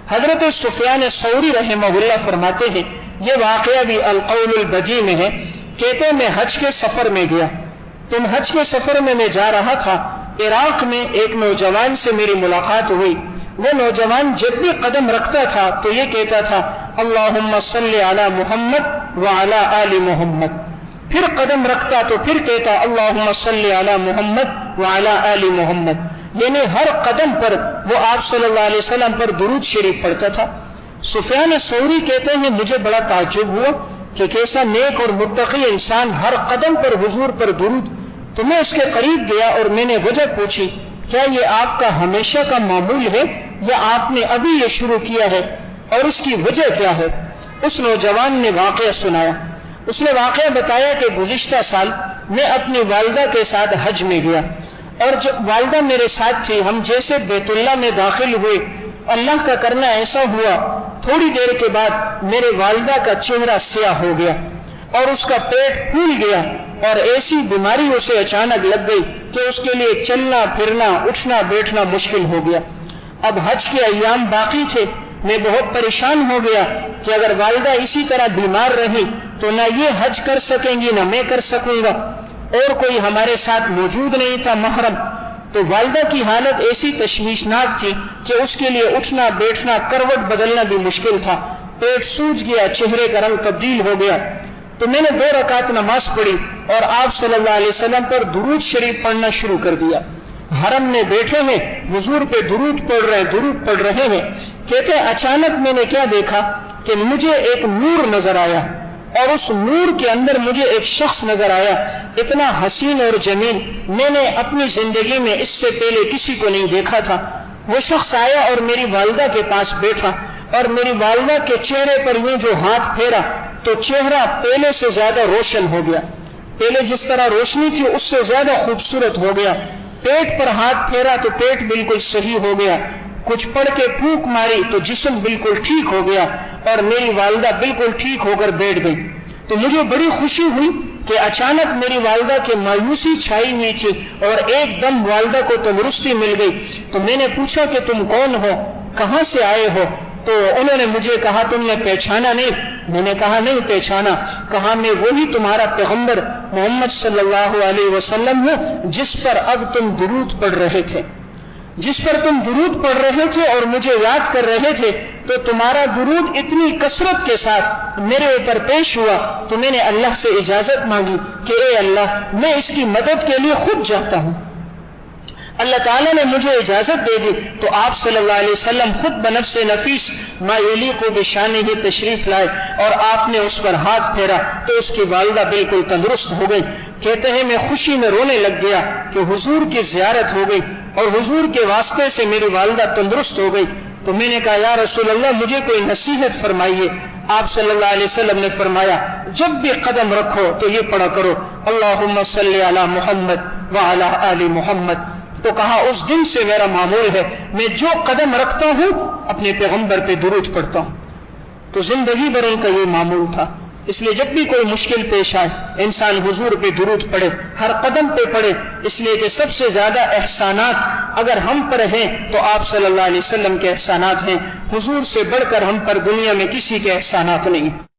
حضرت سفیان ثوری رحمہ فرماتے ہیں، یہ واقعہ بھی القول البدی میں ہے، کہتے میں حج کے سفر میں گیا، حج کے سفر میں جا رہا تھا، عراق میں ایک نوجوان سے میری ملاقات ہوئی۔ وہ نوجوان جب بھی قدم رکھتا تھا تو یہ کہتا تھا اللہم صلی علی محمد وعلی آل محمد، پھر قدم رکھتا تو پھر کہتا اللہم صلی علی محمد وعلی آل محمد، یعنی ہر قدم پر وہ آپ صلی اللہ علیہ وسلم پر درود شریف پڑھتا تھا۔ سفیان ثوری کہتے ہیں مجھے بڑا تعجب ہوا کہ کیسا نیک اور متقی انسان ہر قدم پر حضور پر درود۔ تو میں اس کے قریب گیا اور میں نے وجہ پوچھی، کیا یہ آپ کا ہمیشہ کا معمول ہے یا آپ نے ابھی یہ شروع کیا ہے اور اس کی وجہ کیا ہے؟ اس نوجوان نے واقعہ سنایا۔ اس نے واقعہ بتایا کہ گزشتہ سال میں اپنی والدہ کے ساتھ حج میں گیا، اور جب والدہ میرے ساتھ تھی، ہم جیسے بیت اللہ میں داخل ہوئے، اللہ کا کرنا ایسا ہوا، تھوڑی دیر کے بعد میرے والدہ کا چہرہ سیاہ ہو گیا اور اس کا پیٹ پھول گیا، اور ایسی بیماری اسے اچانک لگ گئی کہ اس کے لیے چلنا پھرنا اٹھنا بیٹھنا مشکل ہو گیا۔ اب حج کے ایام باقی تھے، میں بہت پریشان ہو گیا کہ اگر والدہ اسی طرح بیمار رہی تو نہ یہ حج کر سکیں گی نہ میں کر سکوں گا، اور کوئی ہمارے ساتھ موجود نہیں تھا محرم۔ تو والدہ کی حالت ایسی تشویشناک تھی کہ اس کے لیے اٹھنا بیٹھنا کروٹ بدلنا بھی مشکل تھا، پیٹ سوج گیا، چہرے کا رنگ تبدیل ہو گیا۔ تو میں نے 2 رکعت نماز پڑھی اور آپ صلی اللہ علیہ وسلم پر درود شریف پڑھنا شروع کر دیا۔ حرم میں بیٹھے ہیں، حضور پہ درود پڑھ رہے ہیں۔ کہتے ہیں اچانک میں نے کیا دیکھا کہ مجھے ایک نور نظر آیا، اور اس نور کے اندر مجھے ایک شخص نظر آیا، اتنا حسین اور جمیل میں نے اپنی زندگی میں اس سے پہلے کسی کو نہیں دیکھا تھا۔ وہ شخص آیا اور میری والدہ کے پاس بیٹھا، اور میری والدہ کے چہرے پر یوں جو ہاتھ پھیرا تو چہرہ پہلے سے زیادہ روشن ہو گیا، پہلے جس طرح روشنی تھی اس سے زیادہ خوبصورت ہو گیا۔ پیٹ پر ہاتھ پھیرا تو پیٹ بالکل صحیح ہو گیا، کچھ پڑھ کے پھونک ماری تو جسم بالکل ٹھیک ہو گیا، اور میری والدہ بالکل ٹھیک ہو کر بیٹھ گئی۔ تو مجھے بڑی خوشی ہوئی کہ اچانک میری والدہ کے مایوسی چھائی ہوئی تھی اور ایک دم والدہ کو تندرستی مل گئی۔ تو میں نے پوچھا کہ تم کون ہو، کہاں سے آئے ہو؟ تو انہوں نے مجھے کہا تم نے پہچانا نہیں؟ میں نے کہا نہیں پہچانا۔ کہا میں وہی تمہارا پیغمبر محمد صلی اللہ علیہ وسلم ہوں جس پر اب تم درود پڑھ رہے تھے، اور مجھے یاد کر رہے تھے، تو تمہارا درود اتنی کثرت کے ساتھ میرے اوپر پیش ہوا تو میں نے اللہ سے اجازت مانگی کہ اے اللہ میں اس کی مدد کے لیے خود جاتا ہوں۔ اللہ تعالیٰ نے مجھے اجازت دے دی تو آپ صلی اللہ علیہ وسلم خود بنفس نفیس ما یلیق بشانہ ہی تشریف لائے، اور آپ نے اس پر ہاتھ پھیرا تو اس کی والدہ بالکل تندرست ہو گئی۔ کہتے ہیں میں خوشی میں رونے لگ گیا کہ حضور کی زیارت ہو گئی اور حضور کے واسطے سے میری والدہ تندرست ہو گئی۔ تو میں نے کہا یا رسول اللہ مجھے کوئی نصیحت فرمائیے۔ آپ صلی اللہ علیہ وسلم نے فرمایا جب بھی قدم رکھو تو یہ پڑھا کرو اللہم صلی علی محمد وعلی آل محمد۔ تو کہا اس دن سے میرا معمول ہے، میں جو قدم رکھتا ہوں اپنے پیغمبر پہ درود پڑھتا ہوں۔ تو زندگی بھر ان کا یہ معمول تھا۔ اس لیے جب بھی کوئی مشکل پیش آئے انسان حضور پہ درود پڑھے، ہر قدم پہ پڑھے، اس لیے کہ سب سے زیادہ احسانات اگر ہم پر ہیں تو آپ صلی اللہ علیہ وسلم کے احسانات ہیں، حضور سے بڑھ کر ہم پر دنیا میں کسی کے احسانات نہیں۔